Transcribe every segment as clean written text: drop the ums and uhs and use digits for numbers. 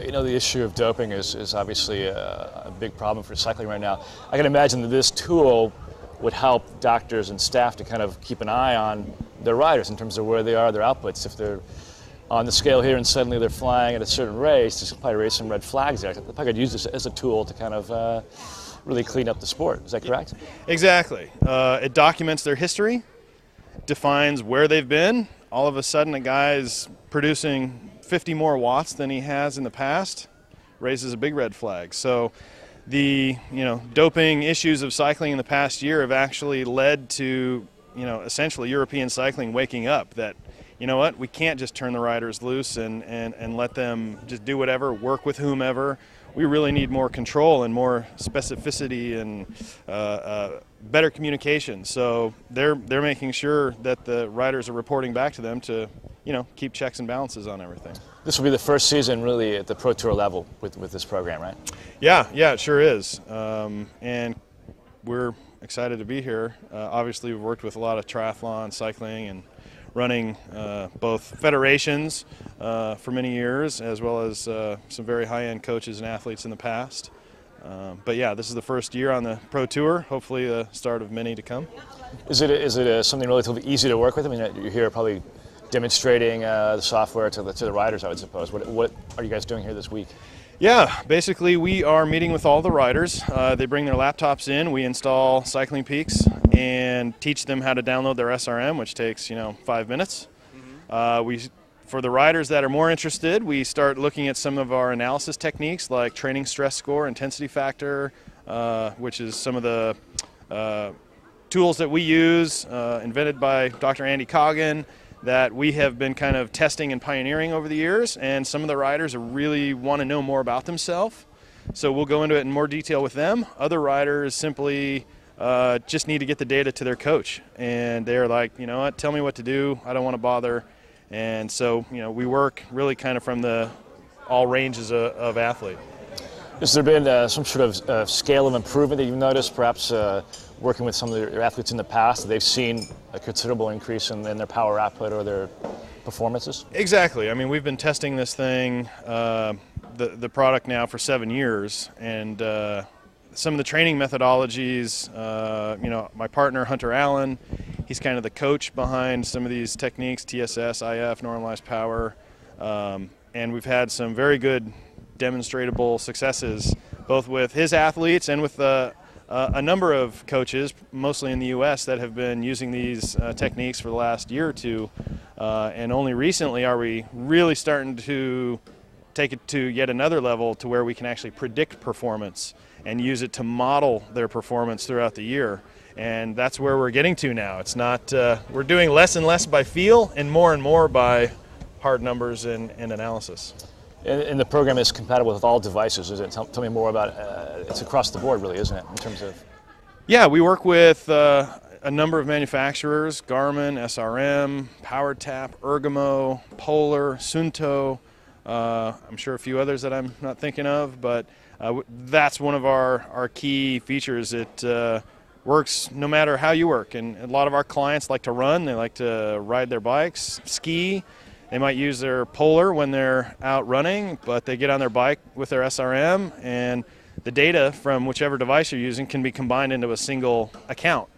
You know, the issue of doping is obviously a big problem for cycling right now. I can imagine that this tool would help doctors and staff to kind of keep an eye on their riders in terms of where they are, their outputs. If they're on the scale here and suddenly they're flying at a certain race, there's probably raise some red flags there. I think I could use this as a tool to kind of really clean up the sport. Is that correct? Exactly. It documents their history, defines where they've been. All of a sudden a guy's producing 50 more watts than he has in the past, raises a big red flag. So the doping issues of cycling in the past year have actually led to essentially European cycling waking up that we can't just turn the riders loose and let them just do whatever, work with whomever. We really need more control and more specificity and better communication. So they're making sure that the riders are reporting back to them to keep checks and balances on everything. This will be the first season really at the Pro Tour level with this program, right? Yeah, it sure is. And we're excited to be here. Obviously, we've worked with a lot of triathlon, cycling, and running both federations for many years, as well as some very high-end coaches and athletes in the past. But yeah, this is the first year on the Pro Tour, hopefully the start of many to come. Is it something relatively easy to work with? I mean, you're here probably demonstrating the software to the riders, I would suppose. What are you guys doing here this week? Yeah, basically we are meeting with all the riders. They bring their laptops in, we install Cycling Peaks and teach them how to download their SRM, which takes 5 minutes. For the riders that are more interested, we start looking at some of our analysis techniques like training stress score, intensity factor, which is some of the tools that we use, invented by Dr. Andy Coggan, that we have been kind of testing and pioneering over the years, and some of the riders really want to know more about themselves. So we'll go into it in more detail with them. Other riders simply just need to get the data to their coach, and they're like, what, tell me what to do, I don't want to bother. And so, we work really kind of from all ranges of athlete. Has there been some sort of scale of improvement that you've noticed, perhaps working with some of your athletes in the past, that they've seen a considerable increase in their power output or their performances? Exactly. I mean, we've been testing this thing, the product now for 7 years, and some of the training methodologies, my partner Hunter Allen, he's kind of the coach behind some of these techniques, TSS, IF, normalized power, and we've had some very good demonstrable successes both with his athletes and with a number of coaches, mostly in the U.S., that have been using these techniques for the last year or two, and only recently are we really starting to take it to yet another level to where we can actually predict performance and use it to model their performance throughout the year. And that's where we're getting to now. It's not, we're doing less and less by feel and more by hard numbers and analysis. And the program is compatible with all devices, is it? Tell me more about it. It's across the board, really, isn't it, in terms of? Yeah, we work with a number of manufacturers: Garmin, SRM, PowerTap, Ergomo, Polar, Suunto. I'm sure a few others that I'm not thinking of, but that's one of our key features. It works no matter how you work, and a lot of our clients like to run, they like to ride their bikes, ski. They might use their Polar when they're out running, but they get on their bike with their SRM, and the data from whichever device you're using can be combined into a single account,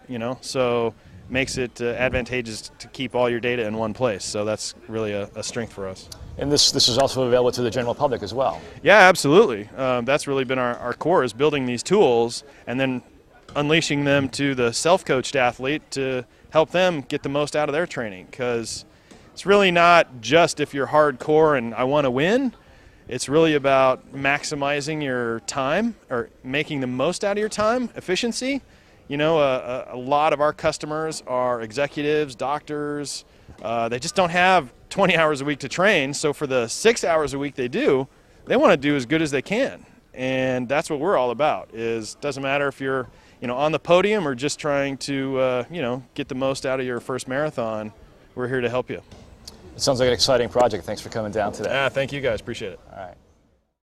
so it makes it advantageous to keep all your data in one place. So that's really a strength for us. And this is also available to the general public as well. Yeah, absolutely. That's really been our core, is building these tools and then unleashing them to the self-coached athlete to help them get the most out of their training, because it's really not just if you're hardcore and I want to win. It's really about maximizing your time or making the most out of your time, efficiency. A lot of our customers are executives, doctors. They just don't have 20 hours a week to train. So for the 6 hours a week they do, they want to do as good as they can. And that's what we're all about. Doesn't matter if you're on the podium or just trying to get the most out of your first marathon. We're here to help you. It sounds like an exciting project. Thanks for coming down today. Thank you guys. Appreciate it. All right.